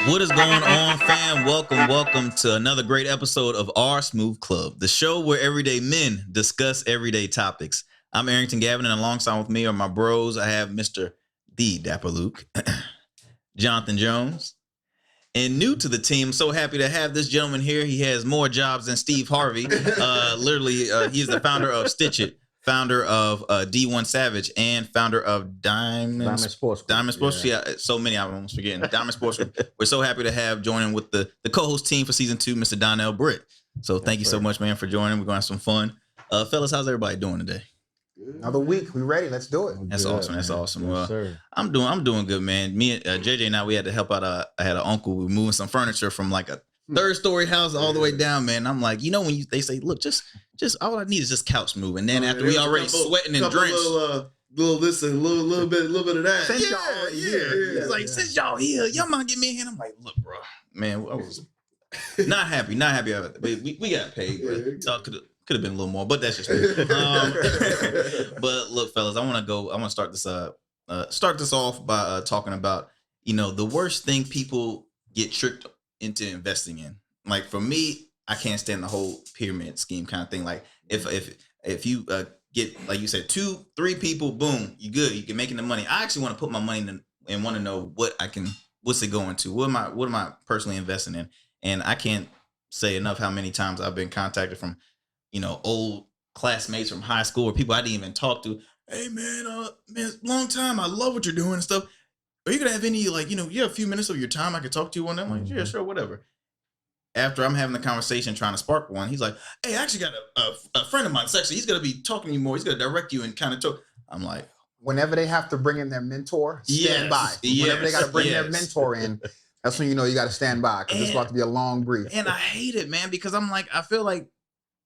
What is going on, fam? Welcome to another great episode of Our Smooth Club, the show where everyday men discuss everyday topics. I'm Arrington Gavin, and alongside with me are my bros. I have Mr. D. Dapper Luke, Jonathon Jones, and new to the team. So happy to have this gentleman here. He has more jobs than Steve Harvey. He's the founder of Stitch It, founder of D1 Savage, and founder of Diamond Sports Group. Diamond Sports, yeah, so many I'm almost forgetting. Diamond Sports Group. We're so happy to have joining with the co-host team for season 2, Mr. Donnell, Britt. So thank you so much, man, for joining. We're going to have some fun. Fellas, how's everybody doing today? Another week, we ready? Let's do it. That's awesome. That's awesome. Yes, sir. I'm doing good, man. Me and JJ and I, we had to help out. I had an uncle. We were moving some furniture from like a 3rd-story house all the way down, man. I'm like, when they say, look, just all I need is just couch move, and then after we already sweating and drenched, little this and little bit of that. Yeah. It's like, since y'all here, y'all mind give me a hand? I'm like, look, bro, man, I was not happy about that. We got paid, but could have been a little more, but that's just me. But look, fellas, I want to start this off by talking about, the worst thing people get tricked into investing in. Like for me, I can't stand the whole pyramid scheme kind of thing. Like if you get, like you said, 2-3 people, boom, you good, you can making the money. I actually want to put my money in and want to know what's it going to? What am I personally investing in? And I can't say enough how many times I've been contacted from old classmates from high school or people I didn't even talk to. Hey man, long time. I love what you're doing and stuff. Are you gonna have any, like, you have a few minutes of your time I could talk to you on that? I'm like, yeah, sure, whatever. After I'm having the conversation trying to spark one, he's like, hey, I actually got a friend of mine, sexy. He's gonna be talking to you more. He's gonna direct you and kind of talk. I'm like, whenever they have to bring in their mentor, stand by. Whenever they got to bring their mentor in, that's when you got to stand by, because it's about to be a long brief. And I hate it, man, because I'm like, I feel like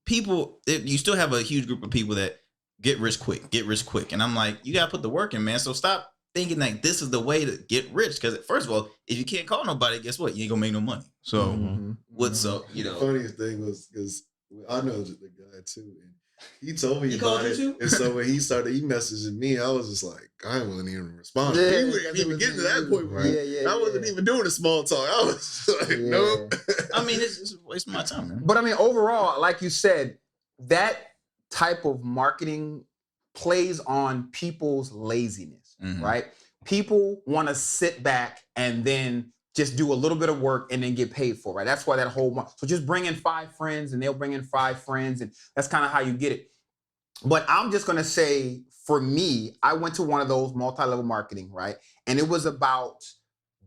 you still have a huge group of people that get rich quick. And I'm like, you got to put the work in, man. So stop thinking like this is the way to get rich. Because first of all, if you can't call nobody, guess what? You ain't going to make no money. So what's up, The funniest thing was, because I know the guy too. And he told me about it. Too? And so when he messaging me, I was just like, I wasn't even responding. Yeah, he wasn't even getting to that point. Right? I wasn't even doing the small talk. I was like, nope. I mean, it's wasting my time, man. But I mean, overall, like you said, that type of marketing plays on people's laziness, right? People want to sit back and then just do a little bit of work and then get paid for it, right? That's why that whole month. So just bring in 5 friends and they'll bring in 5 friends, and that's kind of how you get it. But I'm just going to say, for me, I went to one of those multi-level marketing, right? And it was about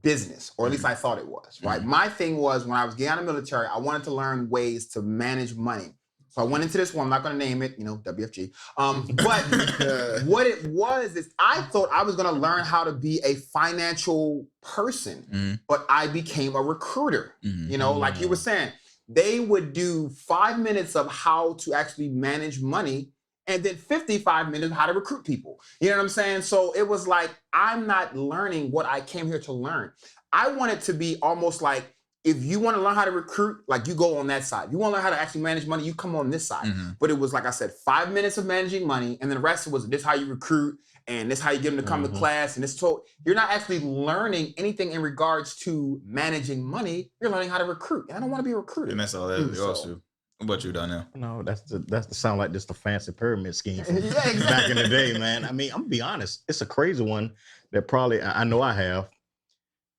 business, or at least I thought it was, right? My thing was, when I was getting out of the military, I wanted to learn ways to manage money. So I went into this one, I'm not going to name it, WFG. But what it was is I thought I was going to learn how to be a financial person, but I became a recruiter. Like you were saying, they would do 5 minutes of how to actually manage money and then 55 minutes of how to recruit people. You know what I'm saying? So it was like, I'm not learning what I came here to learn. I want it to be almost like, if you want to learn how to recruit, like, you go on that side. You want to learn how to actually manage money, you come on this side. But it was, like I said, 5 minutes of managing money, and then the rest was this how you recruit, and this how you get them to come to class, and this. So you're not actually learning anything in regards to managing money. You're learning how to recruit. And I don't want to be a recruiter. And that's all that is also. What about you, Donnell? No, that's the sound like just a fancy pyramid scheme from exactly. back in the day, man. I mean, I'm gonna be honest, it's a crazy one that probably I know I have.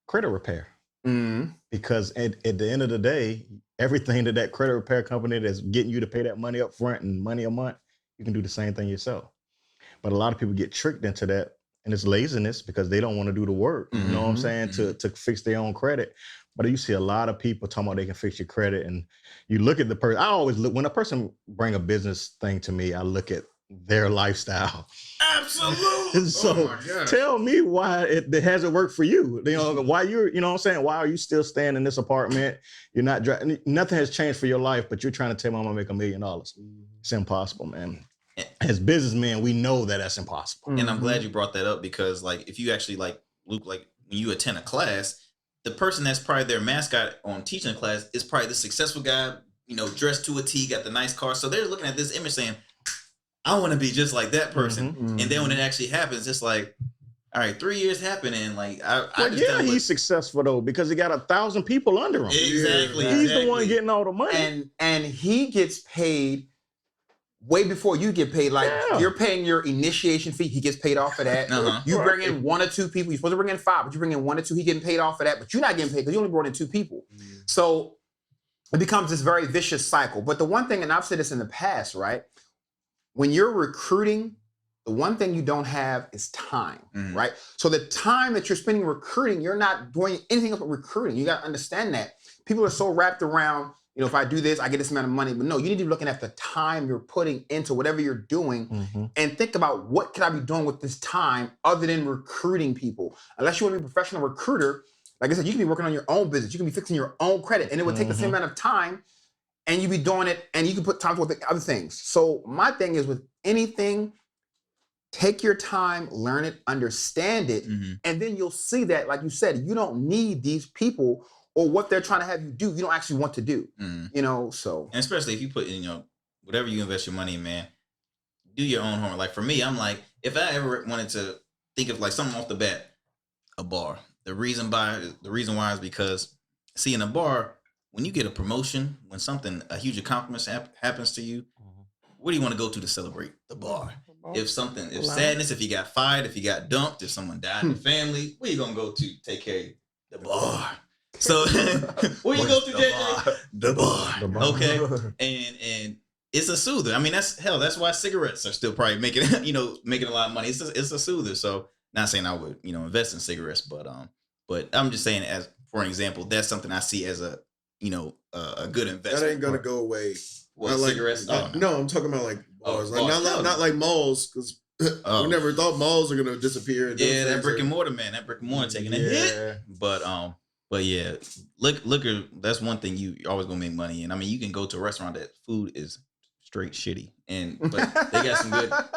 Credit repair. Because at the end of the day, everything that credit repair company that's getting you to pay that money up front and money a month, you can do the same thing yourself. But a lot of people get tricked into that, and it's laziness because they don't want to do the work. You know what I'm saying? To fix their own credit. But you see a lot of people talking about they can fix your credit, and you look at the person. I always look, when a person bring a business thing to me, I look at their lifestyle. Absolutely. So tell me why it hasn't worked for you. Why you're, what I'm saying? Why are you still staying in this apartment? You're not driving. Nothing has changed for your life, but you're trying to tell me I'm gonna make $1 million. It's impossible, man. As businessmen, we know that that's impossible. And I'm glad you brought that up, because like, if you actually, like, Luke, like when you attend a class, the person that's probably their mascot on teaching the class is probably the successful guy, dressed to a T, got the nice car. So they're looking at this image saying, I want to be just like that person. And then when it actually happens, it's like, all right, 3 years happened, and like I Well, just yeah, he's successful though because he got 1,000 people under him. exactly. He's the one getting all the money. And he gets paid way before you get paid. Like you're paying your initiation fee, he gets paid off of that. You bring in 1 or 2 people. You're supposed to bring in 5, but you bring in 1 or 2. He getting paid off of that, but you're not getting paid because you only brought in 2 people. So it becomes this very vicious cycle. But the one thing, and I've said this in the past, right? When you're recruiting, the one thing you don't have is time, right? So the time that you're spending recruiting, you're not doing anything else but recruiting. You got to understand that. People are so wrapped around, you know, if I do this, I get this amount of money. But no, you need to be looking at the time you're putting into whatever you're doing and think about what can I be doing with this time other than recruiting people. Unless you want to be a professional recruiter, like I said, you can be working on your own business. You can be fixing your own credit, and it would take the same amount of time, and you be doing it, and you can put time towards other things. So my thing is with anything, take your time, learn it, understand it, and then you'll see that, like you said, you don't need these people or what they're trying to have you do. You don't actually want to do, you know, so. And especially if you put in, you know, whatever you invest your money in, man, do your own homework. Like for me, I'm like, if I ever wanted to think of like something off the bat, a bar. The reason why is because, see, in a bar, when you get a promotion, when a huge accomplishment happens to you, where do you want to go to celebrate? The bar. If sadness, if you got fired, if you got dumped, if someone died in the family, where you gonna go to take care of you? The bar. So where you go to, JJ? The bar. Okay. And it's a soother. I mean, that's why cigarettes are still probably making a lot of money. It's a soother. So not saying I would, invest in cigarettes, but I'm just saying, as for an example, that's something I see as a good investment. That ain't gonna go away. What, cigarettes? No, I'm talking about like bars, not like malls, because we never thought malls are gonna disappear. Yeah, that brick and mortar, man. That brick and mortar taking a hit. But yeah, liquor. That's one thing you always gonna make money in. I mean, you can go to a restaurant that food is straight shitty, but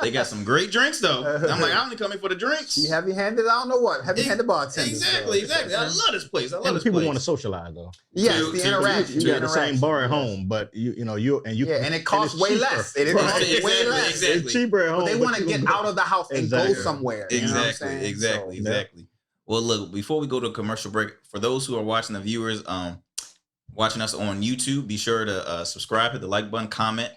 they got some great drinks though. I'm like, I only come in for the drinks. She heavy-handed, I don't know what. Heavy-handed bartender. Exactly. I love this place. People want to socialize though. Yes, the interaction. You got the same bar at home, but and it costs way less. It costs way less. It's cheaper at home. But they want to get out of the house and go somewhere. Exactly. Well, look, before we go to a commercial break, for those who are watching, the viewers watching us on YouTube, be sure to subscribe, hit the like button, comment.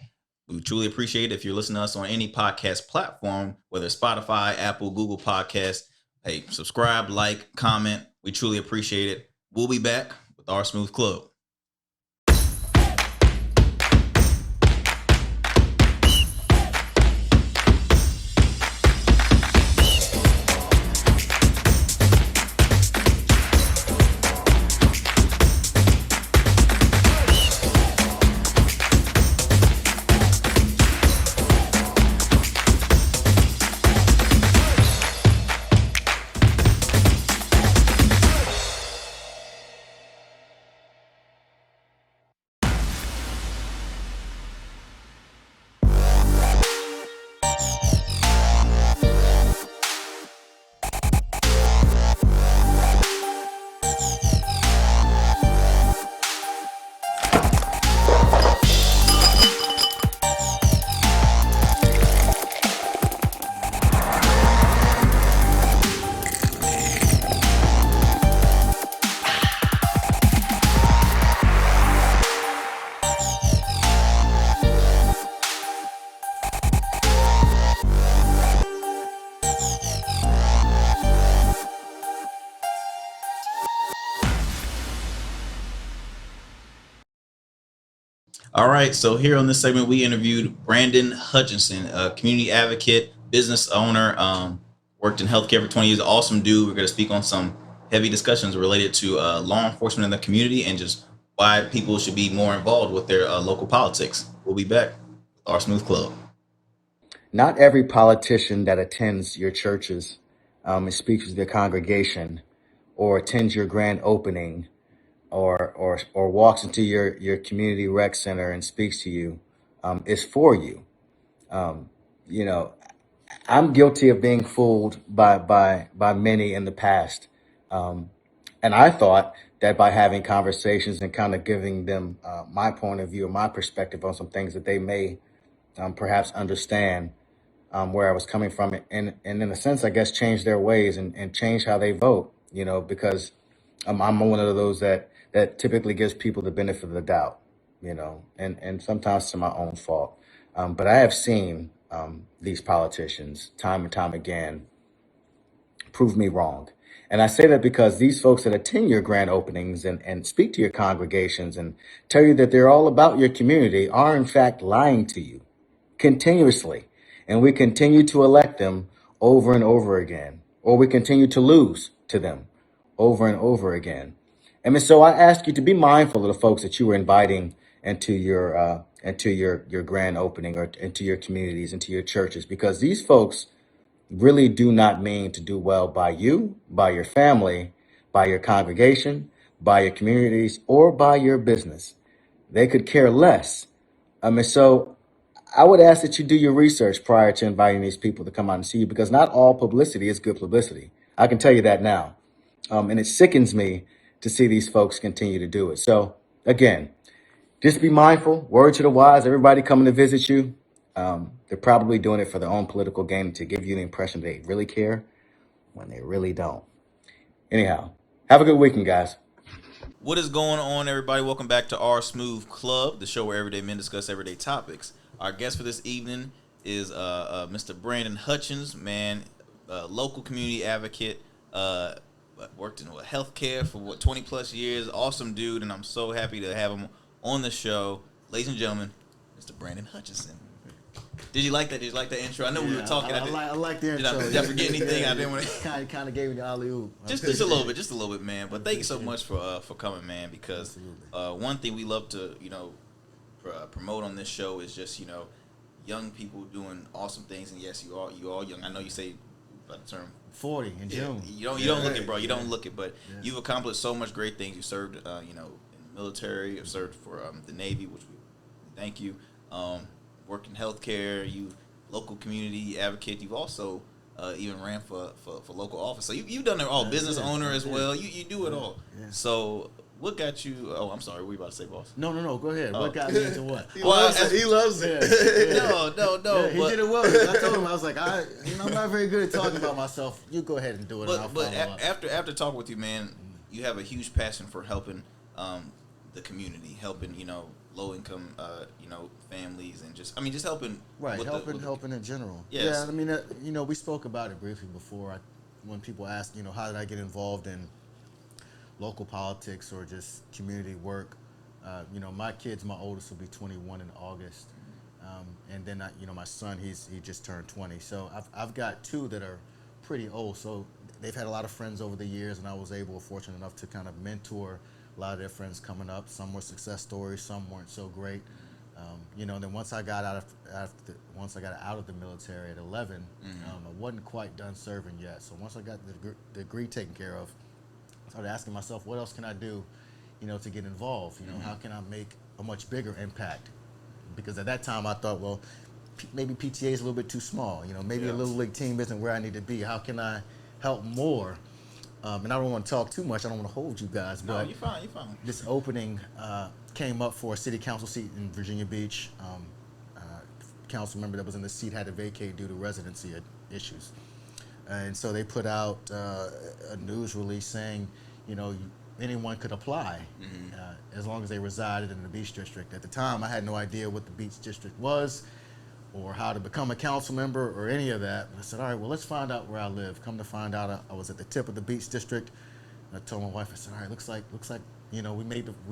We truly appreciate it. If you're listening to us on any podcast platform, whether it's Spotify, Apple, Google Podcasts, hey, subscribe, like, comment. We truly appreciate it. We'll be back with our Smooth Club. All right, so here on this segment, we interviewed Brandon Hutchinson, a community advocate, business owner, worked in healthcare for 20 years, awesome dude. We're going to speak on some heavy discussions related to law enforcement in the community and just why people should be more involved with their local politics. We'll be back with our Smooth Club. Not every politician that attends your churches and speaks with your congregation or attends your grand opening or walks into your community rec center and speaks to you is for you. I'm guilty of being fooled by many in the past. And I thought that by having conversations and kind of giving them my point of view, my perspective on some things that they may perhaps understand, where I was coming from, and in a sense, I guess, change their ways and change how they vote. Because I'm one of those that typically gives people the benefit of the doubt. And sometimes to my own fault. But I have seen these politicians time and time again prove me wrong. And I say that because these folks that attend your grand openings and speak to your congregations and tell you that they're all about your community are in fact lying to you continuously. And we continue to elect them over and over again, or we continue to lose to them over and over again. And so I ask you to be mindful of the folks that you were inviting into your grand opening, or into your communities, into your churches, because these folks really do not mean to do well by you, by your family, by your congregation, by your communities, or by your business. They could care less. And so I would ask that you do your research prior to inviting these people to come out and see you, because not all publicity is good publicity. I can tell you that now. And it sickens me to see these folks continue to do it. So again, just be mindful. Word to the wise, everybody coming to visit you, they're probably doing it for their own political gain, to give you the impression they really care when they really don't. Anyhow, have a good weekend, guys. What is going on, everybody? Welcome back to Our Smooth Club, the show where everyday men discuss everyday topics. Our guest for this evening is Mr. Brandon Hutchins, man, local community advocate, worked in healthcare for 20 plus years. Awesome dude, and I'm so happy to have him on the show. Ladies and gentlemen, Mr. Brandon Hutchinson. Did you like that? Did you like the intro? I know we were talking. I like the intro. Did I forget anything? I didn't want to kind of gave me the alley-oop. Just a little bit, man. But thank you so much for coming, man. Because one thing we love to promote on this show is just young people doing awesome things. And yes, you all young. I know you say about the term 40 in June. You don't look it, bro. You don't look it, but you've accomplished so much great things. You served in the military. You served for the Navy, which we thank you. Worked in healthcare, you local community advocate. You've also even ran for local office. So you've done it all. Business owner as well. You do it all. Yeah. So what got you? Oh, I'm sorry. What were you about to say, boss? No. Go ahead. What got me into what? He loves it. Yeah. No. Yeah, he did it well. I told him, I was like, I'm not very good at talking about myself. You go ahead and do it. But after talking with you, man, you have a huge passion for helping the community, helping low income families, and just helping. Right, helping in general. Yes. Yeah, I mean, we spoke about it briefly before. When people ask, how did I get involved in local politics or just community work? My oldest will be 21 in August, and then my son, he just turned 20. So I've got two that are pretty old. So they've had a lot of friends over the years, and I was fortunate enough to kind of mentor a lot of their friends coming up. Some were success stories, some weren't so great. Then once I got out of the military at 11, I wasn't quite done serving yet. So once I got the degree taken care of, I started asking myself, what else can I do, to get involved? How can I make a much bigger impact? Because at that time I thought, well, maybe PTA is a little bit too small. Maybe a little league team isn't where I need to be. How can I help more? And I don't want to talk too much. I don't want to hold you guys. But you're fine. This opening came up for a city council seat in Virginia Beach. Council member that was in the seat had to vacate due to residency issues. And so they put out a news release saying, anyone could apply as long as they resided in the Beach District. At the time, I had no idea what the Beach District was or how to become a council member or any of that. I said, all right, well, let's find out where I live. Come to find out, I was at the tip of the Beach District. I told my wife, I said, all right, looks like we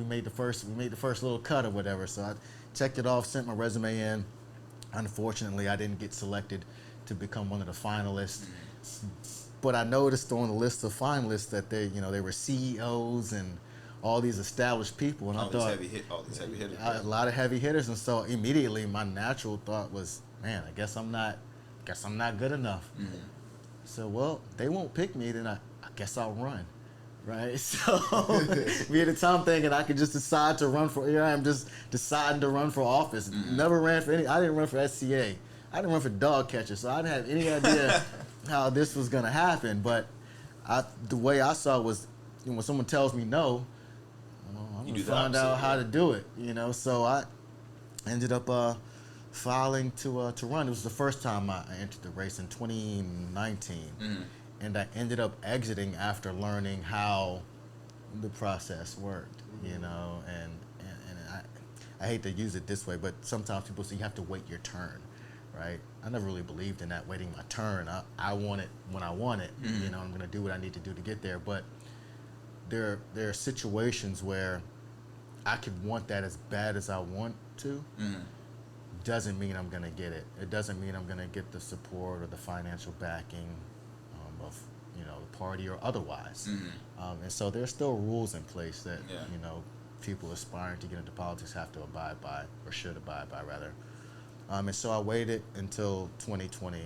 made the first little cut or whatever. So I checked it off, sent my resume in. Unfortunately, I didn't get selected to become one of the finalists. But I noticed on the list of finalists that they were CEOs and all these established people, and all these heavy hitters. A lot of heavy hitters, and so immediately my natural thought was, man, I guess I'm not good enough. So, well, they won't pick me, then I guess I'll run, right? So me at the time thinking I could just decide to run for. Here I am just deciding to run for office. Never ran for any. I didn't run for SCA. I didn't run for dog catcher, so I didn't have any idea how this was gonna happen. But the way I saw it was, when someone tells me no, I'm gonna find out how to do it. So I ended up filing to run. It was the first time I entered the race in 2019, and I ended up exiting after learning how the process worked. You know, and I hate to use it this way, but sometimes people say you have to wait your turn, right? I never really believed in that, waiting my turn. I want it when I want it. You know, I'm going to do what I need to do to get there. But there are situations where I could want that as bad as I want to. Doesn't mean I'm going to get it. It doesn't mean I'm going to get the support or the financial backing of, you know, the party or otherwise. And so there's still rules in place that, you know, people aspiring to get into politics have to abide by, or should abide by, rather. And so I waited until 2020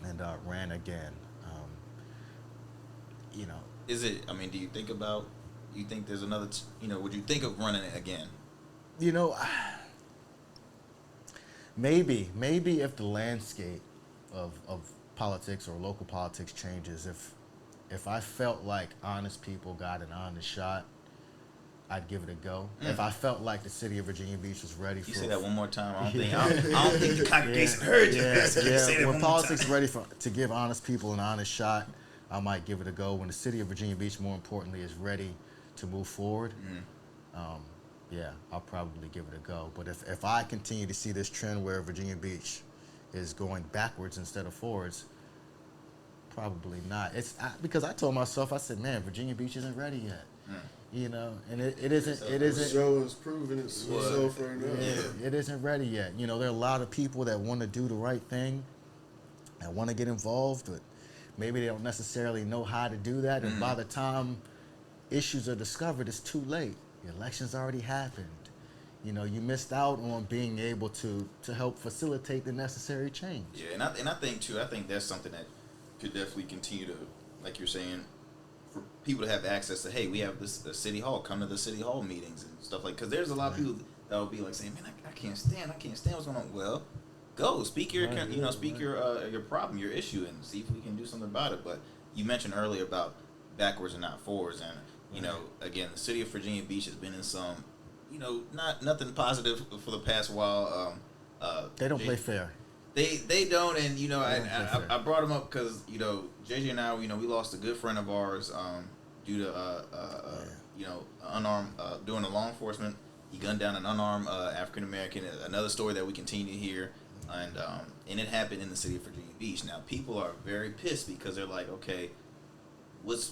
and ran again. You know, is it? I mean, do you think there's another? You know, would you think of running it again? You know, maybe if the landscape of politics or local politics changes, if I felt like honest people got an honest shot, I'd give it a go. If I felt like the city of Virginia Beach was ready for... You say that one more time. I don't think the congregation heard you. Yeah. When politics is ready to give honest people an honest shot, I might give it a go. When the city of Virginia Beach, more importantly, is ready to move forward, I'll probably give it a go. But if I continue to see this trend where Virginia Beach is going backwards instead of forwards, probably not. Because I told myself, I said, man, Virginia Beach isn't ready yet. You know, and it isn't. The show is proving itself right now. It isn't ready yet. You know, there are a lot of people that want to do the right thing, that want to get involved, but maybe they don't necessarily know how to do that. And by the time issues are discovered, it's too late. The election's already happened. You know, you missed out on being able to help facilitate the necessary change. Yeah, and I think too. I think that's something that could definitely continue to, like you're saying, for people to have access to, hey, we have this city hall, come to the city hall meetings and stuff like, because there's a lot of people that will be like saying, man, I can't stand what's going on. Well, go speak your your problem, your issue, and see if we can do something about it. But you mentioned earlier about backwards and not forwards, and you know, again, the city of Virginia Beach has been in some, you know, nothing positive for the past while. They don't play fair. They don't, and you know, I brought him up because, you know, JJ and I, you know, we lost a good friend of ours due to you know, unarmed doing the law enforcement. He gunned down an unarmed African American. Another story that we continue to hear, and it happened in the city of Virginia Beach. Now people are very pissed because they're like, okay, what's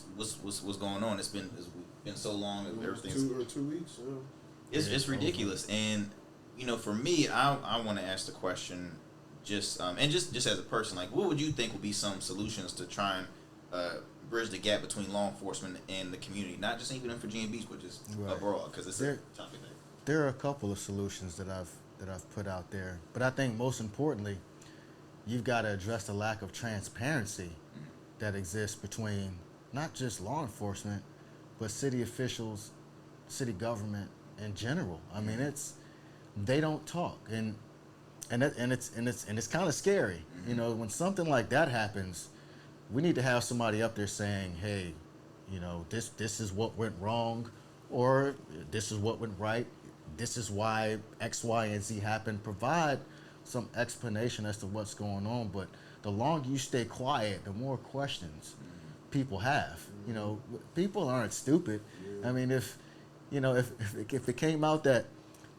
going on? It's been so long. Everything's 2 weeks. It's ridiculous. And you know, for me, I want to ask the question. Just as a person, like, what would you think would be some solutions to try and bridge the gap between law enforcement and the community, not just even in Virginia Beach, but just abroad, because it's a topic. There are a couple of solutions that I've put out there, but I think most importantly, you've got to address the lack of transparency that exists between not just law enforcement, but city officials, city government in general. I mean, they don't talk, and it's kind of scary. You know, when something like that happens, we need to have somebody up there saying, hey, you know, this is what went wrong, or this is what went right. This is why X, Y, and Z happened. Provide some explanation as to what's going on. But the longer you stay quiet, the more questions people have. You know, people aren't stupid. I mean, if it came out that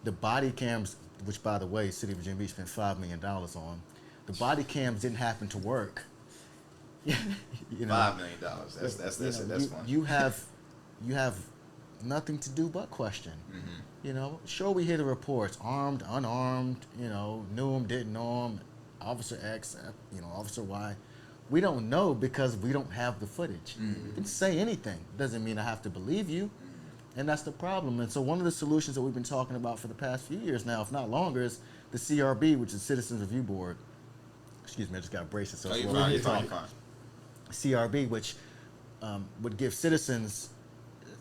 the body cams, which, by the way, City of Virginia Beach spent $5 million on, the body cams didn't happen to work. You know, $5 million. That's fun. You have nothing to do but question. You know, sure, we hear the reports, armed, unarmed. You know, knew him, didn't know him. Officer X, you know, Officer Y. We don't know because we don't have the footage. You can say anything. Doesn't mean I have to believe you. And that's the problem. And so one of the solutions that we've been talking about for the past few years now, if not longer, is the CRB, which is Citizens Review Board. Excuse me, I just got braces. So you're fine. CRB, which would give citizens,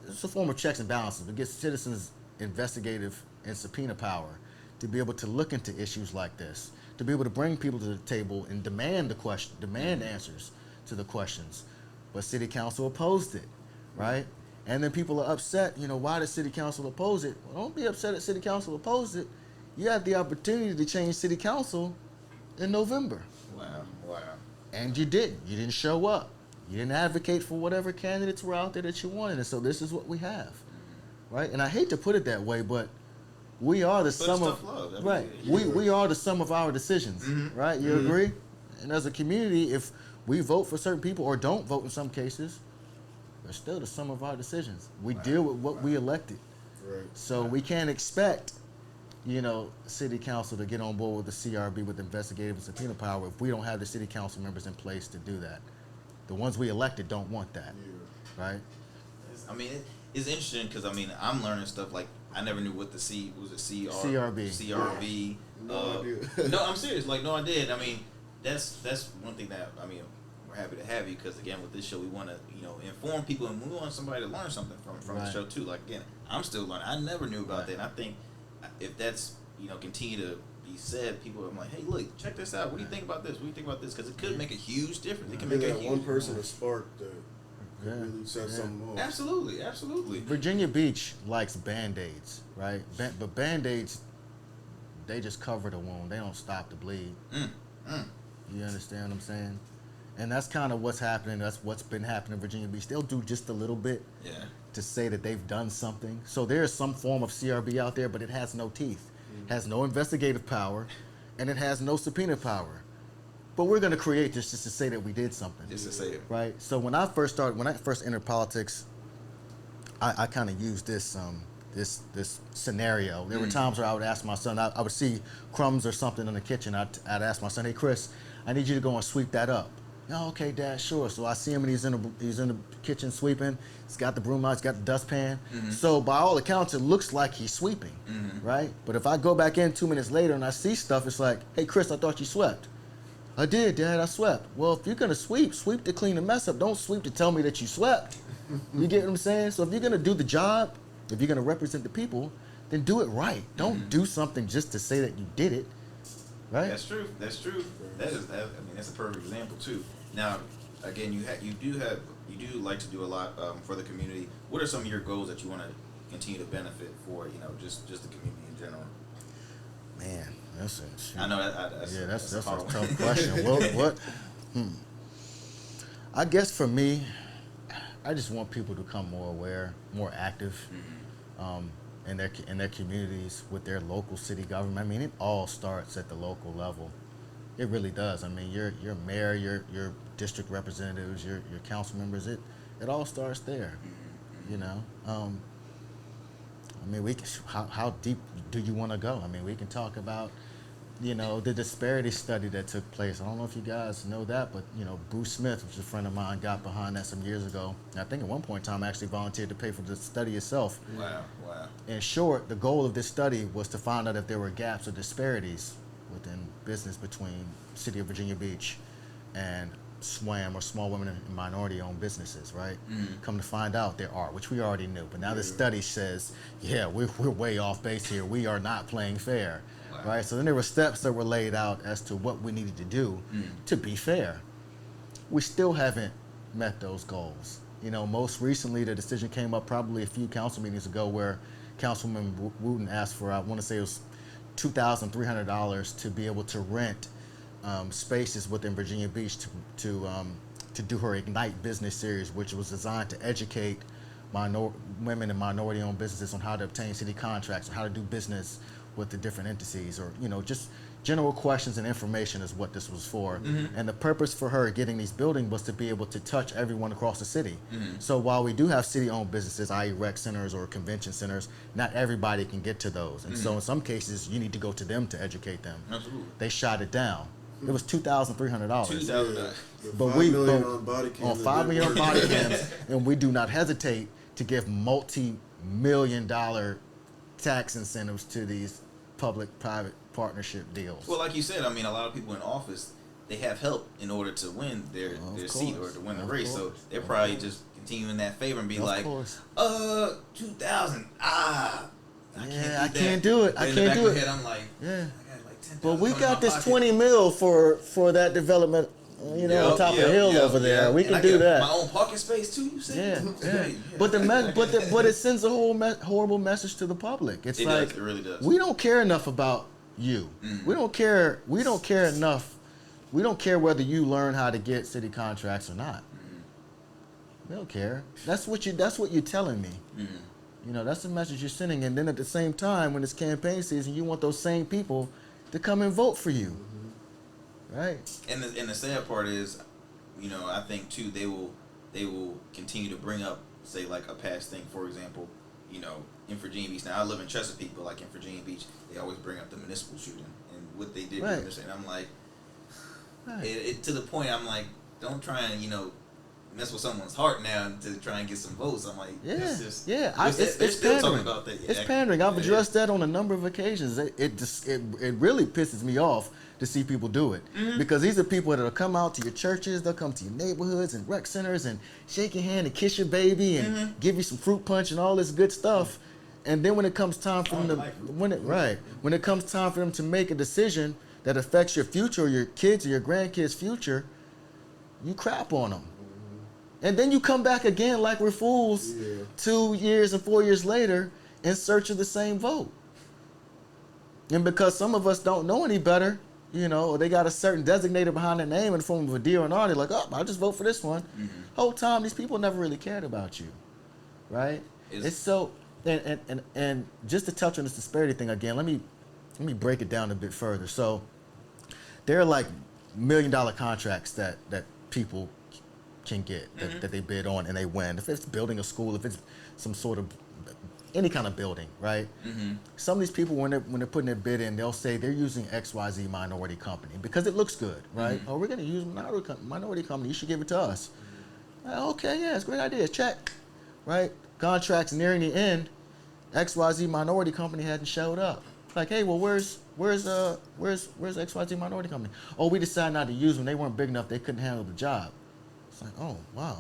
it's a form of checks and balances, but gives citizens investigative and subpoena power to be able to look into issues like this, to be able to bring people to the table and demand answers to the questions. But City Council opposed it, right? And then people are upset, you know, why did City Council oppose it? Well, don't be upset that City Council opposed it. You had the opportunity to change city council in November. Wow. And you didn't. You didn't show up. You didn't advocate for whatever candidates were out there that you wanted. And so this is what we have. Right? And I hate to put it that way, but we are the sum of love. Right. We are the sum of our decisions. Right? You agree? And as a community, if we vote for certain people or don't vote in some cases, they're still the sum of our decisions. We deal with what we elected. Right. So we can't expect, city council to get on board with the CRB with investigative and subpoena power if we don't have the city council members in place to do that. The ones we elected don't want that. Yeah. Right? It's interesting because, I'm learning stuff like I never knew what the CRB. CRB. No idea. No, I'm serious. No, I did. That's one thing that, we're happy to have you because, again, with this show, we want to, inform people and we want somebody to learn something from the show, too. Again, I'm still learning. I never knew about that. And I think if that's, continue to be said, people are like, hey, look, check this out. What do you think about this? What do you think about this? Because it could make a huge difference. It can make a huge one person a spark that really set something off. Absolutely. Virginia Beach likes Band-Aids, right? But Band-Aids, they just cover the wound. They don't stop the bleed. You understand what I'm saying? And that's kind of what's happening. That's what's been happening in Virginia Beach. They'll do just a little bit to say that they've done something. So there is some form of CRB out there, but it has no teeth. Has no investigative power, and it has no subpoena power. But we're going to create this just to say that we did something. Just to say it. Right? So when I first entered politics, I kind of used this scenario. There were times where I would ask my son, I would see crumbs or something in the kitchen. I'd ask my son, hey, Chris, I need you to go and sweep that up. Oh, okay, Dad, sure. So I see him and he's in the kitchen sweeping. He's got the broom out, he's got the dustpan. So by all accounts, it looks like he's sweeping, right? But if I go back in 2 minutes later and I see stuff, it's like, hey, Chris, I thought you swept. I did, Dad, I swept. Well, if you're gonna sweep to clean the mess up. Don't sweep to tell me that you swept. You get what I'm saying? So if you're gonna do the job, if you're gonna represent the people, then do it right. Don't do something just to say that you did it, right? That's true. That's a perfect example too. Now, again, you do like to do a lot for the community. What are some of your goals that you want to continue to benefit for? Just the community in general. Man, I know that's a tough question. What? I guess for me, I just want people to become more aware, more active, in their communities with their local city government. It all starts at the local level. It really does. Your mayor, your district representatives, your council members. It all starts there. We can, how deep do you want to go? We can talk about, the disparity study that took place. I don't know if you guys know that, but Bruce Smith, which is a friend of mine, got behind that some years ago. And I think at one point in time, actually volunteered to pay for the study itself. Wow. In short, the goal of this study was to find out if there were gaps or disparities within business between the city of Virginia Beach and SWAM, or small women and minority-owned businesses, right? Come to find out there are, which we already knew. But now the study says, we're way off base here. We are not playing fair, right? So then there were steps that were laid out as to what we needed to do to be fair. We still haven't met those goals. Most recently, the decision came up probably a few council meetings ago where Councilman Wooten asked for, I want to say it was $2,300 to be able to rent spaces within Virginia Beach to do her Ignite business series, which was designed to educate women and minority-owned businesses on how to obtain city contracts, or how to do business with the different entities, or just general questions and information is what this was for. And the purpose for her getting these buildings was to be able to touch everyone across the city. So while we do have city-owned businesses, i.e. rec centers or convention centers, not everybody can get to those. And so in some cases, you need to go to them to educate them. Absolutely. They shot it down. It was $2,300. $2,000. But on $5 million on body cams, and we do not hesitate to give multi-million-dollar tax incentives to these public-private partnership deals. Well, like you said, a lot of people in office, they have help in order to win their seat or to win the race. So they're probably just continuing that favor and be like, 2,000, I can't do it. I can't do it. Head, I'm like, I got like 10,000. But we got this 20 mil for that development. on top of the hill over there. We can do that. My own parking space too. You said. Yeah. But but it sends a horrible message to the public. It really does. We don't care enough about you. We don't care enough. We don't care whether you learn how to get city contracts or not. We don't care. That's what you're telling me. That's the message you're sending. And then at the same time, when it's campaign season, you want those same people to come and vote for you. Right. And the sad part is, I think too they will continue to bring up, say, like a past thing. For example, in Virginia Beach. Now I live in Chesapeake, but like in Virginia Beach, they always bring up the municipal shooting and what they did. Right. And I'm like, to the point, I'm like, don't try and mess with someone's heart now to try and get some votes. I'm like, it's still pandering. talking about that. It's pandering. I've addressed that on a number of occasions. It really pisses me off to see people do it, because these are people that'll come out to your churches, they'll come to your neighborhoods and rec centers and shake your hand and kiss your baby and give you some fruit punch and all this good stuff. And then when it comes time for them when it comes time for them to make a decision that affects your future or your kids or your grandkids' future, you crap on them. And then you come back again like we're fools 2 years and 4 years later in search of the same vote. And because some of us don't know any better, or they got a certain designator behind their name in the form of a D or an R, they're like, oh, I'll just vote for this one. Whole time, these people never really cared about you, right? It's so, and just to touch on this disparity thing again, let me break it down a bit further. So there are like $1 million contracts that people can get that they bid on and they win. If it's building a school, if it's some sort of any kind of building, right? Some of these people, when they're putting their bid in, they'll say they're using XYZ minority company because it looks good, right? Oh, we're going to use minority company. You should give it to us. Okay, yeah, it's a great idea. Check, right? Contracts nearing the end. XYZ minority company hadn't showed up. Like, hey, well, where's XYZ minority company? Oh, we decided not to use them. They weren't big enough. They couldn't handle the job. It's like, oh, wow.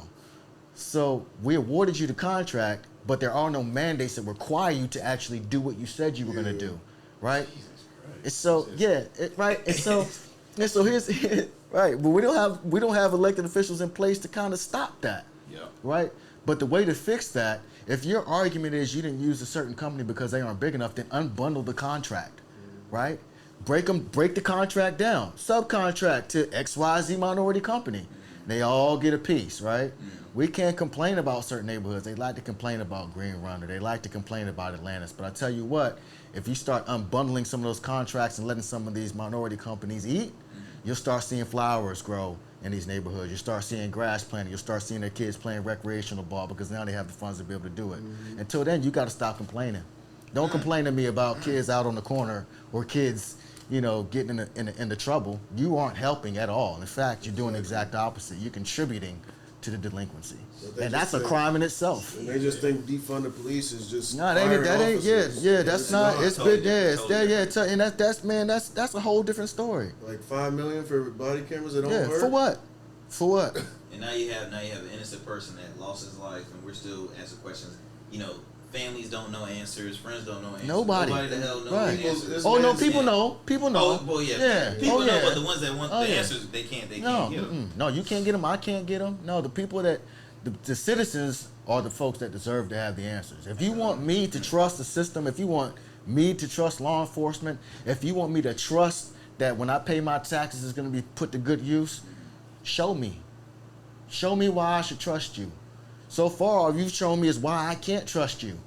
So we awarded you the contract, but there are no mandates that require you to actually do what you said you were going to do, right? And so, right. And so here's right. But we don't have elected officials in place to kind of stop that, right? But the way to fix that, if your argument is you didn't use a certain company because they aren't big enough, then unbundle the contract, right? Break the contract down, subcontract to XYZ minority company. They all get a piece, right? We can't complain about certain neighborhoods. They like to complain about Green Run, or they like to complain about Atlantis. But I tell you what, if you start unbundling some of those contracts and letting some of these minority companies eat, you'll start seeing flowers grow in these neighborhoods. You'll start seeing grass planting. You'll start seeing their kids playing recreational ball because now they have the funds to be able to do it. Until then, you got to stop complaining. Don't complain to me about kids out on the corner or kids getting into trouble. You aren't helping at all. In fact, you're doing the exact opposite. You're contributing to the delinquency, and that's a crime in itself. And they just think defund the police is just no, that ain't. That's not. It's been and that's a whole different story. Like $5 million for body cameras that don't work. For what? And now you have an innocent person that lost his life, and we're still answering questions. Families don't know answers. Friends don't know answers. Nobody the hell knows answers. Oh no, people know. People know. Oh well, yeah. People know, but the ones that want the answers, they can't. They can't get them. No, you can't get them. I can't get them. No, the people that the citizens are the folks that deserve to have the answers. If you want me to trust the system, if you want me to trust law enforcement, if you want me to trust that when I pay my taxes it's going to be put to good use, show me. Show me why I should trust you. So far, all you've shown me is why I can't trust you.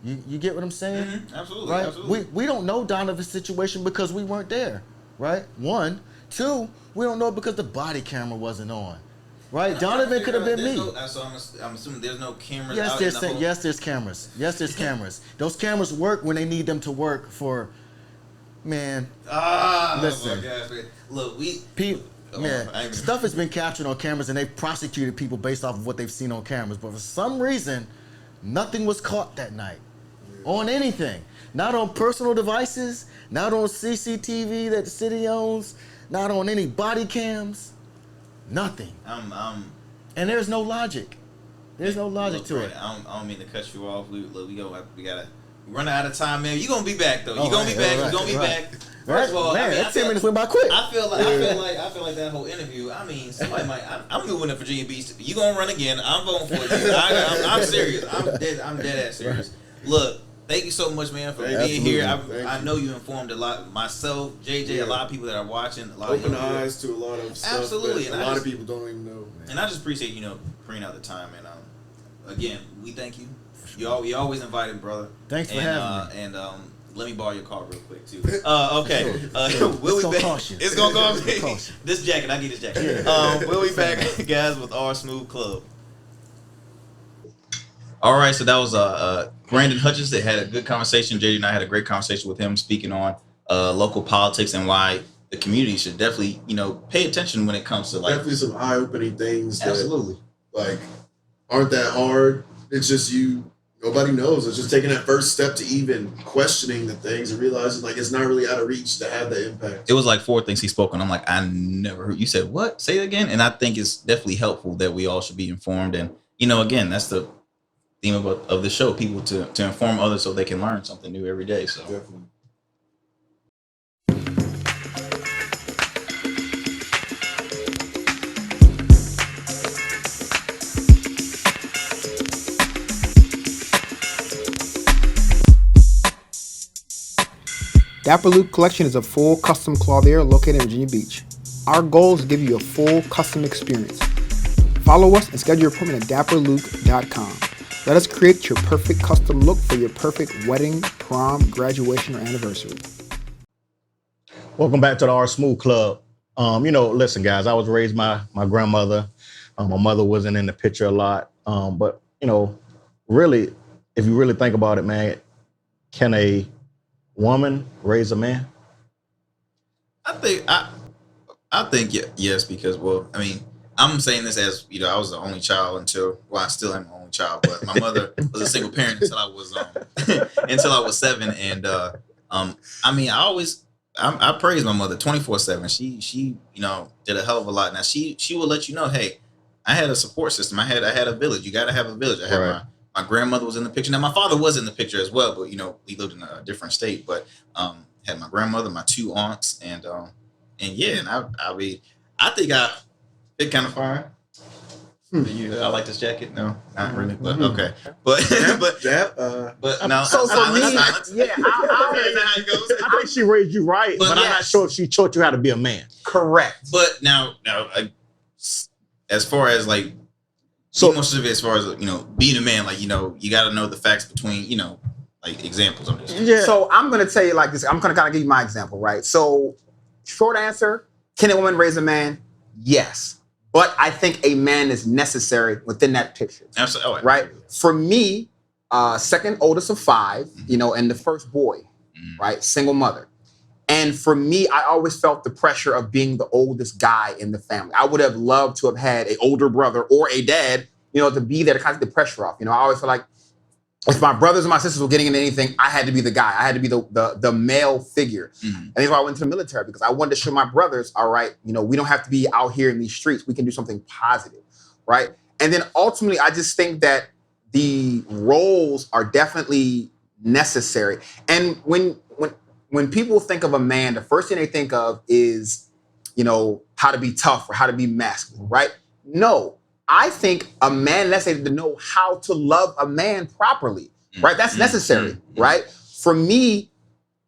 You get what I'm saying? Absolutely. Right? Absolutely. We don't know Donovan's situation because we weren't there, right? 1, 2, we don't know because the body camera wasn't on, right? Donovan could have been me. So I'm assuming there's no cameras. Yes, there's cameras. Yes, there's cameras. Those cameras work when they need them to work for, man. Listen. Oh my gosh, man. Look, stuff has been captured on cameras and they've prosecuted people based off of what they've seen on cameras. But for some reason, nothing was caught that night on anything. Not on personal devices, not on CCTV that the city owns, not on any body cams, nothing. And there's no logic. There's no logic to it. I don't mean to cut you off. We gotta run out of time, man. You're gonna be back though. You're gonna be back. You're gonna be back. First of all, man, I mean, that 10 minutes went by quick. I feel like that whole interview. I mean, somebody might. I'm moving to Virginia Beach. You gonna run again? I'm voting for you. I'm serious. I'm dead ass serious. Right. Look, thank you so much, man, for being here. I know you informed a lot. Myself, JJ, a lot of people that are watching. A lot open of eyes to a lot of stuff. Absolutely, and a lot of people don't even know. And I just appreciate bringing out the time. And again, we thank you. You always invited, brother. Thanks for having me. And let me borrow your car real quick too. Okay, we'll be back. It's gonna cost me. This jacket, I get this jacket. We'll be back, guys, with our Smooth Club. All right, so that was Brandon Hutchins. They had a good conversation. JD and I had a great conversation with him, speaking on local politics and why the community should definitely, pay attention when it comes to definitely some eye-opening things. Absolutely, that, aren't that hard. It's just nobody knows. It's just taking that first step to even questioning the things and realizing it's not really out of reach to have that impact. It was 4 things he spoke on. I'm like, I never heard you said what? Say it again. And I think it's definitely helpful that we all should be informed. And again, that's the theme of the show: people to inform others so they can learn something new every day. So definitely. Dapper Luke Collection is a full custom clothier located in Virginia Beach. Our goal is to give you a full custom experience. Follow us and schedule your appointment at dapperluke.com. Let us create your perfect custom look for your perfect wedding, prom, graduation, or anniversary. Welcome back to the Our Smooth Club. Listen, guys, I was raised by my grandmother. My mother wasn't in the picture a lot. But really, if you really think about it, man, can a woman raise a man? I think yes, because I'm saying this as I was the only child I still am the only child, but my mother was a single parent until I was 7, and I praise my mother 24/7. She did a hell of a lot. Now she will let you know, hey, I had a support system. I had a village. You got to have a village. I had my grandmother was in the picture. Now my father was in the picture as well, but we lived in a different state. But had my grandmother, my 2 aunts, and I think I fit kind of fine. I like this jacket. No, not really. But okay. But now. So for me, yeah, how it goes. I think she raised you right, but I'm not sure if she taught you how to be a man. Correct. But now, as far as most of it, as far as being a man, you got to know the facts between examples of this. Yeah. So I'm gonna tell you like this. I'm gonna kind of give you my example, right? So, short answer: can a woman raise a man? Yes. But I think a man is necessary within that picture. Absolutely. Oh, right? For me, second oldest of 5, and the first boy, right? Single mother. And for me, I always felt the pressure of being the oldest guy in the family. I would have loved to have had an older brother or a dad, to be there to kind of take the pressure off. I always feel like if my brothers and my sisters were getting into anything, I had to be the guy. I had to be the male figure. And that's why I went to the military, because I wanted to show my brothers, all right, we don't have to be out here in these streets. We can do something positive, right? And then ultimately, I just think that the roles are definitely necessary. And when people think of a man, the first thing they think of is, how to be tough or how to be masculine, right? No. I think a man necessary to know how to love a man properly, right? That's necessary, right? For me,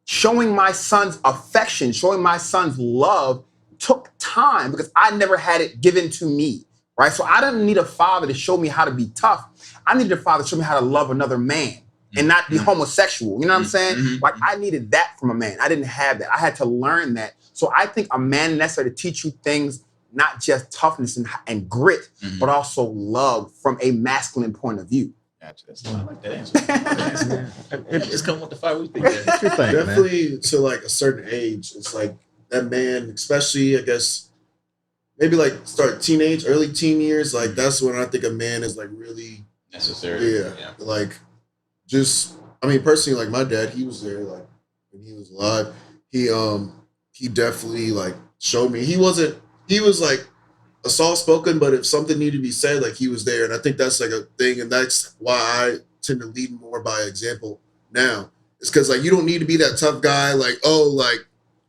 showing my son's affection, showing my son's love took time because I never had it given to me, right? So I didn't need a father to show me how to be tough. I needed a father to show me how to love another man and not be homosexual. You know what I'm saying? Like I needed that from a man. I didn't have that. I had to learn that. So I think a man necessary to teach you things, not just toughness and grit, but also love from a masculine point of view. Gotcha. I like that answer. It's come with the fire. We think that. Definitely, man. To a certain age, it's that man, especially I guess maybe start teenage, early teen years. That's when I think a man is really necessary. Yeah. Personally, my dad, he was there when he was alive. He definitely showed me. He was a soft-spoken, but if something needed to be said, he was there. And I think that's a thing. And that's why I tend to lead more by example now. It's because you don't need to be that tough guy.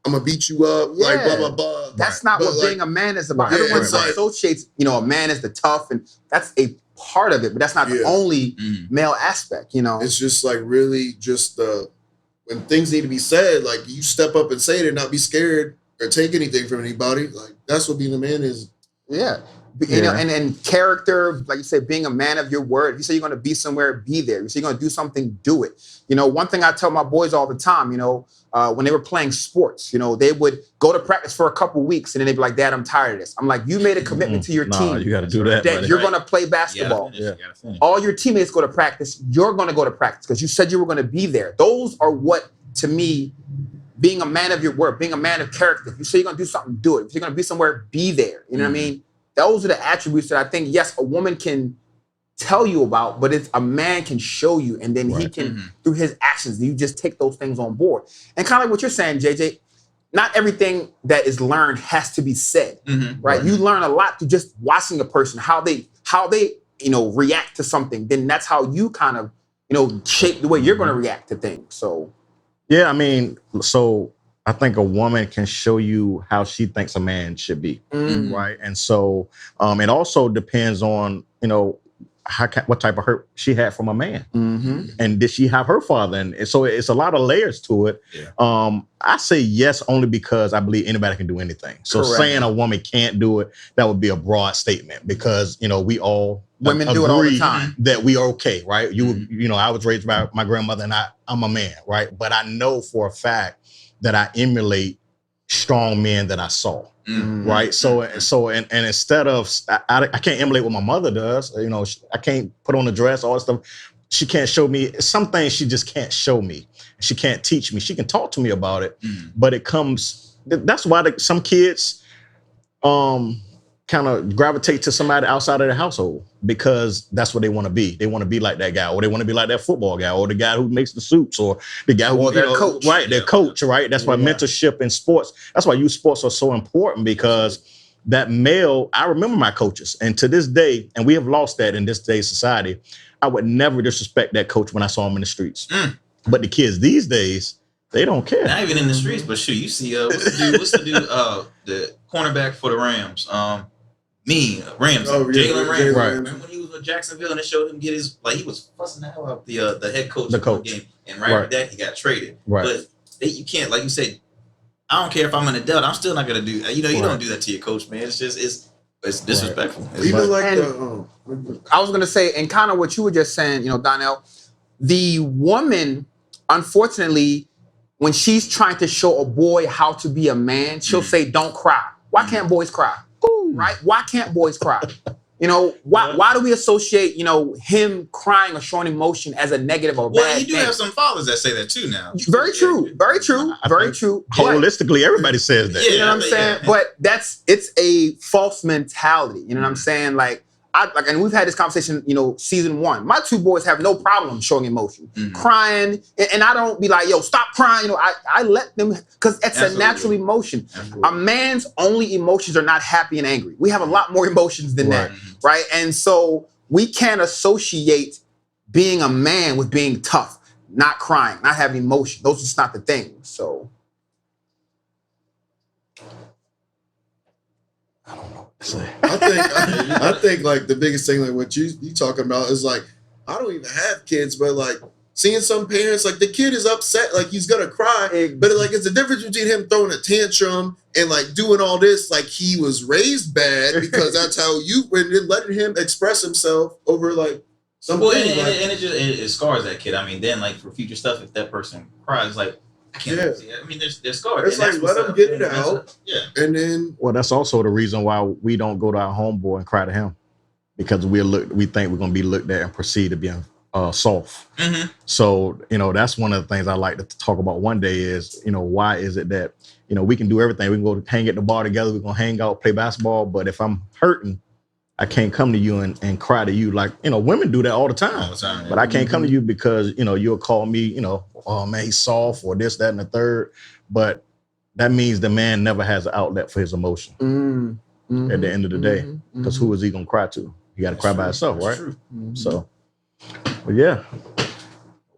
I'm gonna beat you up, like blah blah blah. That's not what being a man is about. Everyone associates, a man as the tough, and that's a part of it, but that's not the only male aspect. It's just like really just when things need to be said, like you step up and say it and not be scared or take anything from anybody. Like that's what being a man is. Yeah. And character, like you said, being a man of your word. If you say you're going to be somewhere, be there. If you say you're going to do something, do it. One thing I tell my boys all the time, when they were playing sports, they would go to practice for a couple weeks and then they'd be like, Dad, I'm tired of this. I'm like, you made a commitment to your team. You got to do that. You're going to play basketball. All your teammates go to practice. You're going to go to practice because you said you were going to be there. Those are what, to me, being a man of your word, being a man of character. If you say you're going to do something, do it. If you're going to be somewhere, be there. You know what I mean? Those are the attributes that I think, yes, a woman can tell you about, but it's a man can show you, and then he can, through his actions, you just take those things on board. And kind of like what you're saying, JJ, not everything that is learned has to be said, right? You learn a lot through just watching a person, how they react to something. Then that's how you kind of, shape the way you're going to react to things. So, yeah, I mean, I think a woman can show you how she thinks a man should be, right? And so it also depends on, what type of hurt she had from a man. And did she have her father? And so it's a lot of layers to it. Yeah. I say yes only because I believe anybody can do anything. So saying a woman can't do it, that would be a broad statement because, we all women do it all the time. That we are okay, right? I was raised by my grandmother and I'm a man, right? But I know for a fact that I emulate strong men that I saw, right? So instead of, I can't emulate what my mother does. I can't put on a dress, all that stuff. She can't show me some things. She just can't show me. She can't teach me. She can talk to me about it, but it comes. That's why some kids, kind of gravitate to somebody outside of the household because that's what they want to be. They want to be like that guy, or they want to be like that football guy, or the guy who makes the suits, or the guy who their coach. Right, their coach, right? That's why mentorship in sports. That's why youth sports are so important because that male. I remember my coaches, and to this day, and we have lost that in this day's society. I would never disrespect that coach when I saw him in the streets. But the kids these days, they don't care. Not even in the streets, but shoot, you see, what's the dude, the cornerback for the Rams? Rams, Jalen Rams. Right. Remember when he was with Jacksonville and they showed him get his, he was fussing the hell out the head coach. The coach. Game, and after that, he got traded. Right. But you can't, like you said, I don't care if I'm an adult, I'm still not going to do, you don't do that to your coach, man. It's just, it's disrespectful. Right. Even I was going to say, and kind of what you were just saying, Donnell, the woman, unfortunately, when she's trying to show a boy how to be a man, she'll say, don't cry. Why can't boys cry? Right? Why can't boys cry? Why do we associate, him crying or showing emotion as a negative or bad you do thing? have some fathers that say that too now. Very true. Holistically, everybody says that. You know what I'm saying? But it's a false mentality. You know what I'm saying? And we've had this conversation, season 1. My 2 boys have no problem showing emotion, crying, and I don't be like, yo, stop crying. I let them, because it's a natural emotion. A man's only emotions are not happy and angry. We have a lot more emotions than that, right? And so we can't associate being a man with being tough, not crying, not having emotion. Those are just not the things. So. I don't know. I think like the biggest thing, like what you talking about is like, I don't even have kids, but like seeing some parents, like the kid is upset, like he's gonna cry, but like it's the difference between him throwing a tantrum and like doing all this, like he was raised bad because that's how and letting him express himself over like something. Well, and it scars that kid. I mean, then like for future stuff, if that person cries, like I can't see it. I mean, they're scarred. It's like let them get it out. Yeah. And then that's also the reason why we don't go to our homeboy and cry to him, because we think we're gonna be looked at and perceived to be soft. So that's one of the things I like to talk about one day is why is it that we can do everything, we can go hang at the bar together, we're gonna hang out, play basketball, but if I'm hurting, I can't come to you and cry to you like, women do that all the time. But I can't come to you because, you'll call me, oh man, he's soft or this, that, and the third. But that means the man never has an outlet for his emotion at the end of the day. Because who is he going to cry to? He got to cry by himself, right? So, but yeah.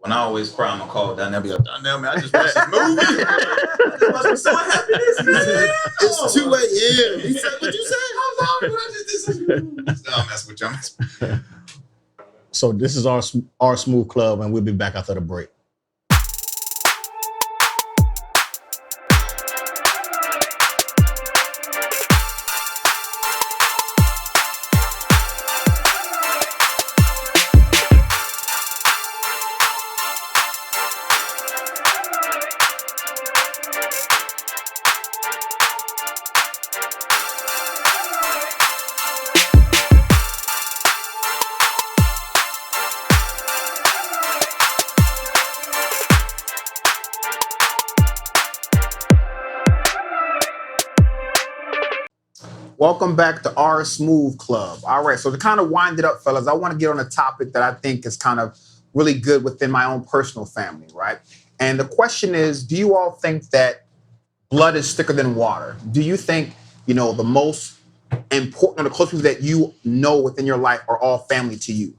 when I always cry, I'm gonna call Donnell. Be like, Donnell, man, I just watched this movie. I just watched So Happiness, man. It's 2 a.m. He said, "What you say? How long? I just did such a movie." I'm messing with you. So this is our Smooth Club, and we'll be back after the break. Welcome back to our Smooth Club. All right, so to kind of wind it up, fellas, I want to get on a topic that I think is kind of really good within my own personal family, right? And the question is, do you all think that blood is thicker than water? Do you think, the most important or the close people that you know within your life are all family to you?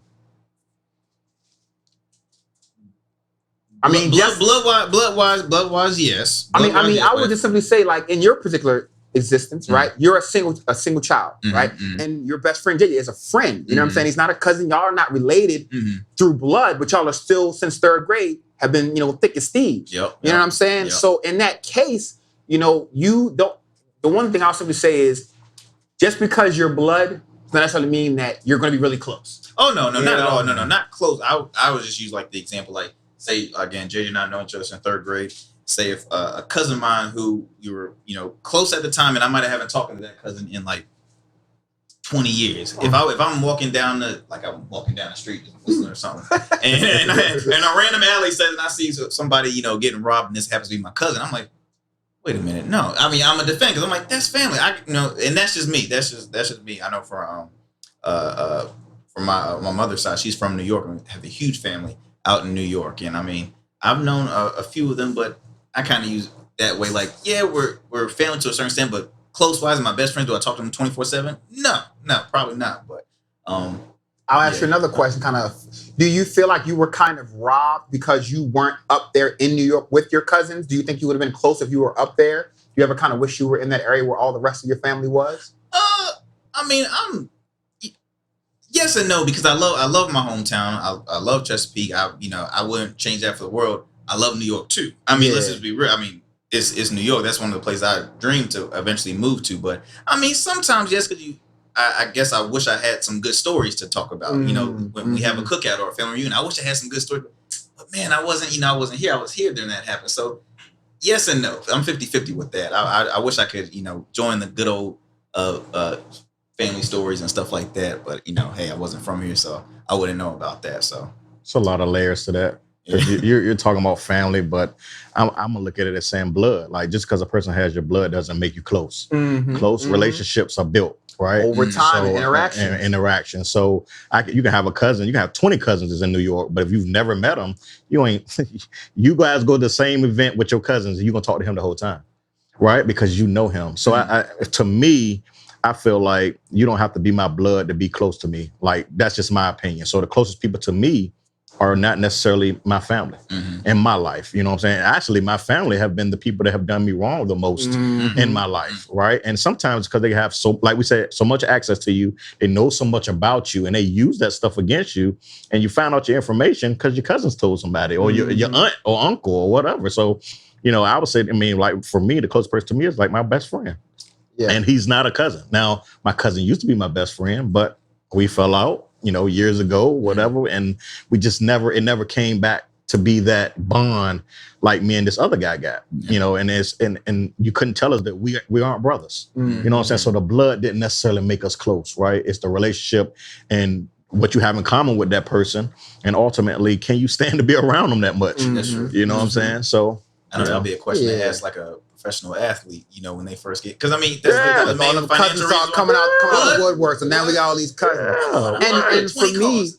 I mean, blood wise, yes. I would just simply say, like, in your particular existence, right? You're a single child, right? And your best friend JJ is a friend. You know what I'm saying? He's not a cousin. Y'all are not related through blood, but y'all are still, since 3rd grade, have been, thick as thieves. You know what I'm saying? Yep. So in that case, you don't. The one thing I'll simply say is, just because you're blood does not necessarily mean that you're going to be really close. Oh no, not at all. No, not close. I would just use like the example, like say again, JJ and I know each other in 3rd grade. Say if a cousin of mine who you were, close at the time, and I might have haven't talked to that cousin in like 20 years. If I'm walking down the street or something, and a random alley says, and I see somebody, getting robbed, and this happens to be my cousin, I'm like, wait a minute, no. I mean, I'm a defender because I'm like, that's family. And that's just me. That's just me. I know from my mother's side, she's from New York and have a huge family out in New York, and I mean, I've known a few of them, but I kind of use that way, like, yeah, we're family to a certain extent, but close wise, my best friends, do I talk to them 24/7? No, probably not. But I'll ask you another question. Kind of, do you feel like you were kind of robbed because you weren't up there in New York with your cousins? Do you think you would have been close if you were up there? Do you ever kind of wish you were in that area where all the rest of your family was? I mean, yes and no, because I love my hometown. I love Chesapeake. I wouldn't change that for the world. I love New York too. I mean, let's just be real. I mean, it's New York. That's one of the places I dream to eventually move to. But I mean, sometimes yes, because I guess I wish I had some good stories to talk about. When we have a cookout or a family reunion, I wish I had some good stories. But man, I wasn't here. I was here during that happened. So yes and no. I'm 50-50 with that. I wish I could, join the good old family stories and stuff like that. But hey, I wasn't from here, so I wouldn't know about that. So it's a lot of layers to that. You're talking about family, but I'm gonna look at it as saying blood. Like, just because a person has your blood doesn't make you close. Close relationships are built, right? Over time, and interaction. So you can have a cousin, you can have 20 cousins that's in New York, but if you've never met them, you guys go to the same event with your cousins, and you're gonna talk to him the whole time, right? Because you know him. So to me, I feel like you don't have to be my blood to be close to me. Like, that's just my opinion. So the closest people to me are not necessarily my family in my life. You know what I'm saying? Actually, my family have been the people that have done me wrong the most in my life, right? And sometimes because they have like we said, so much access to you, they know so much about you, and they use that stuff against you, and you found out your information because your cousins told somebody, or your aunt or uncle or whatever. So, I would say, like, for me, the closest person to me is like my best friend. Yeah. And he's not a cousin. Now, my cousin used to be my best friend, but we fell out, years ago, whatever. And we just it never came back to be that bond like me and this other guy got, and you couldn't tell us that we aren't brothers. You know what I'm saying? So the blood didn't necessarily make us close, right? It's the relationship and what you have in common with that person. And ultimately, can you stand to be around them that much? That's true. You know what I'm saying? So I know that'll be a question to ask like a professional athlete, when they first get, because I mean, that's the main financial reason coming out of the woodwork. So now we got all these cousins. And for me,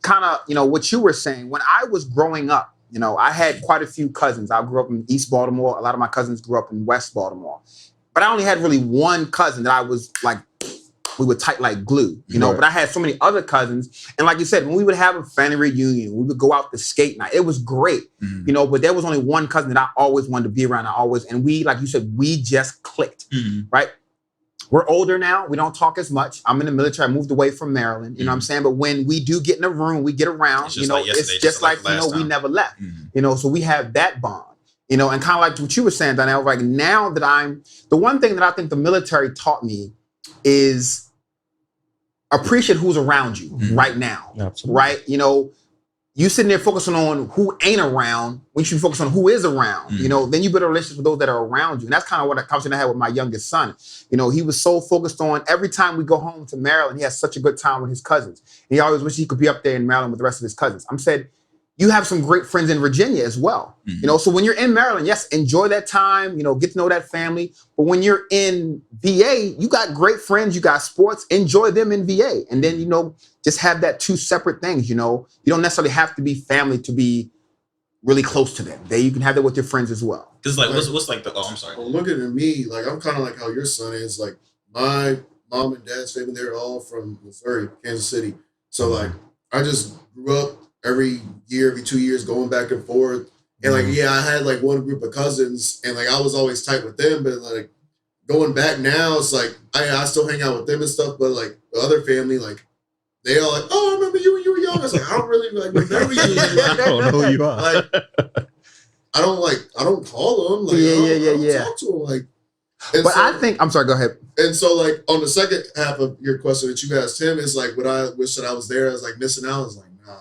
kind of, what you were saying, when I was growing up, I had quite a few cousins. I grew up in East Baltimore. A lot of my cousins grew up in West Baltimore. But I only had really one cousin that I was like we were tight like glue, you know. Right. But I had so many other cousins, and like you said, when we would have a family reunion, we would go out to skate night. It was great, you know. But there was only one cousin that I always wanted to be around. And we, like you said, we just clicked, right? We're older now. We don't talk as much. I'm in the military. I moved away from Maryland. You know what I'm saying? But when we do get in a room, we get around. You know, it's just like you know, we never left. You know, so we have that bond. You know, and kind of like what you were saying, Donnell, like now that the one thing that I think the military taught me is appreciate who's around you right now. Absolutely. Right? You know, you sitting there focusing on who ain't around when you should focus on who is around. You know, then you build a relationship with those that are around you. And that's kind of what a conversation I had with my youngest son. You know, he was so focused on every time we go home to Maryland, he has such a good time with his cousins. And he always wished he could be up there in Maryland with the rest of his cousins. I'm said, you have some great friends in Virginia as well. You know, so when you're in Maryland, yes, enjoy that time, you know, get to know that family. But when you're in VA, you got great friends, you got sports, enjoy them in VA. And then, you know, just have that two separate things, you know. You don't necessarily have to be family to be really close to them. You can have that with your friends as well. Because like, what's like the, I'm sorry. Well, looking at me, like I'm kind of like how your son is. Like my mom and dad's family, they're all from Missouri, Kansas City. So like I just grew up every year, every 2 years, going back and forth. And like, yeah, I had like one group of cousins and like I was always tight with them, but like going back now, it's like I still hang out with them and stuff, but like the other family, like they all like, oh, I remember you when you were young. I was like, I don't really like remember you. I don't know who you are. Like, I don't call them. Like, I don't talk to them. Like, but so, I think, I'm sorry, go ahead. And so like on the second half of your question that you asked him is like, would I wish that I was there? I was like missing out. I was like, nah.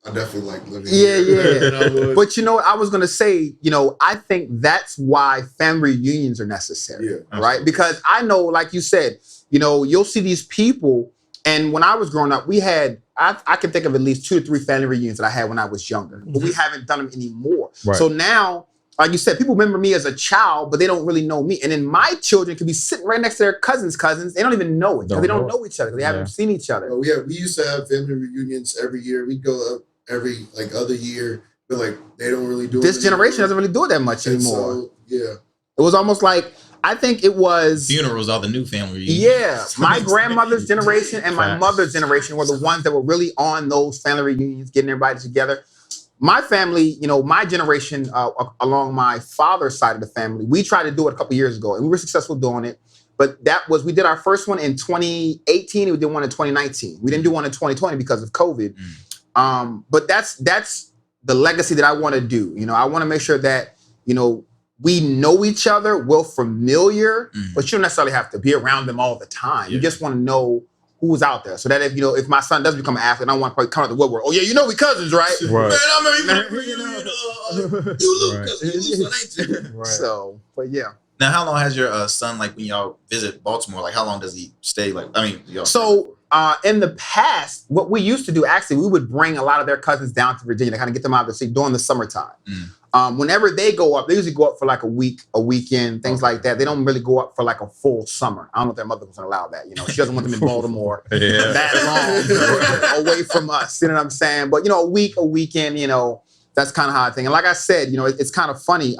I definitely like living here. Yeah. But you know what I was going to say, you know, I think that's why family reunions are necessary, right? Because I know, like you said, you know, you'll see these people. And when I was growing up, we had, I can think of at least 2 to 3 family reunions that I had when I was younger, but we haven't done them anymore. Right. So now, like you said, people remember me as a child, but they don't really know me. And then my children could be sitting right next to their cousins. They don't even know it. They don't know each other. They haven't seen each other. Oh, yeah, we used to have family reunions every year. We'd go up every like other year, but like they don't really do it. This generation doesn't really do it that much anymore. So, yeah. It was almost like, I think it was funerals are the new family reunions. Yeah. My grandmother's generation and my mother's generation were the ones that were really on those family reunions, getting everybody together. My family, you know, my generation, along my father's side of the family, we tried to do it a couple years ago and we were successful doing it. But we did our first one in 2018 and we did one in 2019. We didn't do one in 2020 because of COVID. But that's the legacy that I want to do. You know, I want to make sure that, you know, we know each other, we're familiar, but you don't necessarily have to be around them all the time. You just want to know who's out there. So that if, you know, if my son does become an athlete, I don't want to come out the woodwork. Oh yeah, you know we cousins, right? Man, I remember you Lucas. Right. So, but yeah. Now, how long has your son, like when y'all visit Baltimore, like how long does he stay? Like, I mean, y'all in the past, what we used to do, actually, we would bring a lot of their cousins down to Virginia to kind of get them out of the city during the summertime. Whenever they go up, they usually go up for like a week, a weekend, things like that. They don't really go up for like a full summer. I don't know if their mother was going to allow that. You know, she doesn't want them in Baltimore that long away from us. You know what I'm saying? But, you know, a week, a weekend, you know, that's kind of how I think. And like I said, you know, it's kind of funny.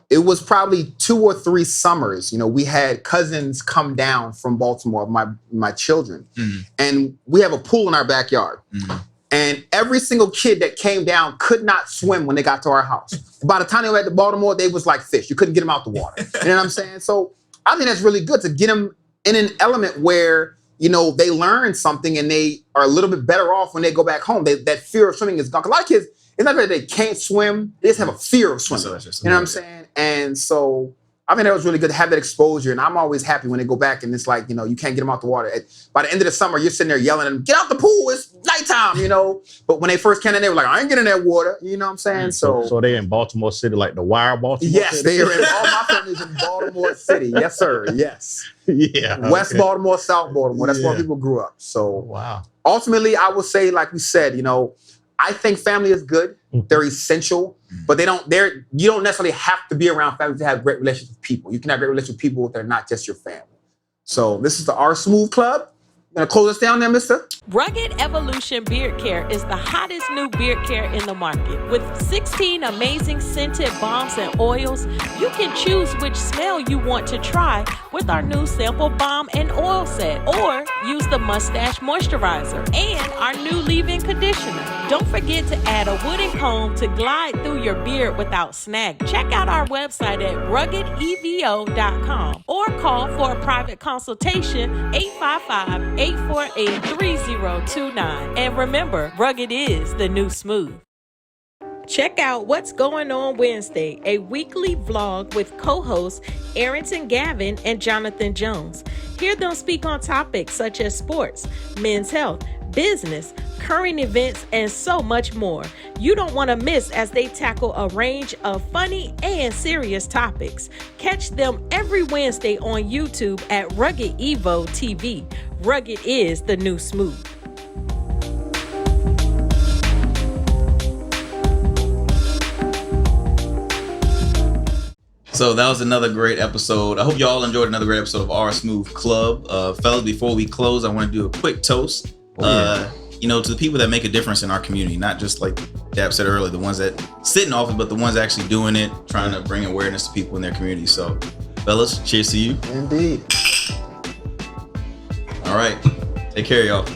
It was probably 2 or 3 summers, you know, we had cousins come down from Baltimore, my children, and we have a pool in our backyard. And every single kid that came down could not swim when they got to our house. By the time they went to Baltimore, they was like fish. You couldn't get them out the water. You know what I'm saying? So I think that's really good to get them in an element where, you know, they learn something and they are a little bit better off when they go back home. That fear of swimming is gone. 'Cause a lot of kids, it's not that they can't swim, they just have a fear of swimming. You know what I'm saying? And so I think that was really good to have that exposure. And I'm always happy when they go back and it's like, you know, you can't get them out the water. By the end of the summer, you're sitting there yelling at them, get out the pool, it's nighttime, you know. But when they first came in, they were like, I ain't getting in that water. You know what I'm saying? So they in Baltimore City, like the Wire Baltimore Yes, City? they are in, all my family's in Baltimore City. Yes, sir. Yes. Yeah. West Baltimore, South Baltimore. That's where people grew up. So wow. Ultimately, I would say, like we said, you know, I think family is good. They're essential, but you don't necessarily have to be around family to have great relationships with people. You can have great relationships with people that are not just your family. So this is the R Smooth Club. Gonna close us down there, mister? Rugged Evolution Beard Care is the hottest new beard care in the market. With 16 amazing scented balms and oils, you can choose which smell you want to try with our new sample balm and oil set, or use the mustache moisturizer and our new leave-in conditioner. Don't forget to add a wooden comb to glide through your beard without snag. Check out our website at ruggedevo.com or call for a private consultation 855-848-3029. And remember, rugged is the new smooth. Check out What's Going On Wednesday, a weekly vlog with co-hosts Arrington Gavin and Jonathon Jones. Hear them speak on topics such as sports, men's health, business, current events, and so much more. You don't want to miss as they tackle a range of funny and serious topics. Catch them every Wednesday on YouTube at Rugged Evo TV. Rugged is the new smooth. So that was another great episode. I hope y'all enjoyed another great episode of Our Smooth Club. Fellas, before we close, I want to do a quick toast. To the people that make a difference in our community, not just like Dap said earlier, the ones that sit in office, but the ones actually doing it, trying to bring awareness to people in their community. So, fellas, cheers to you. Indeed. All right. Take care, y'all.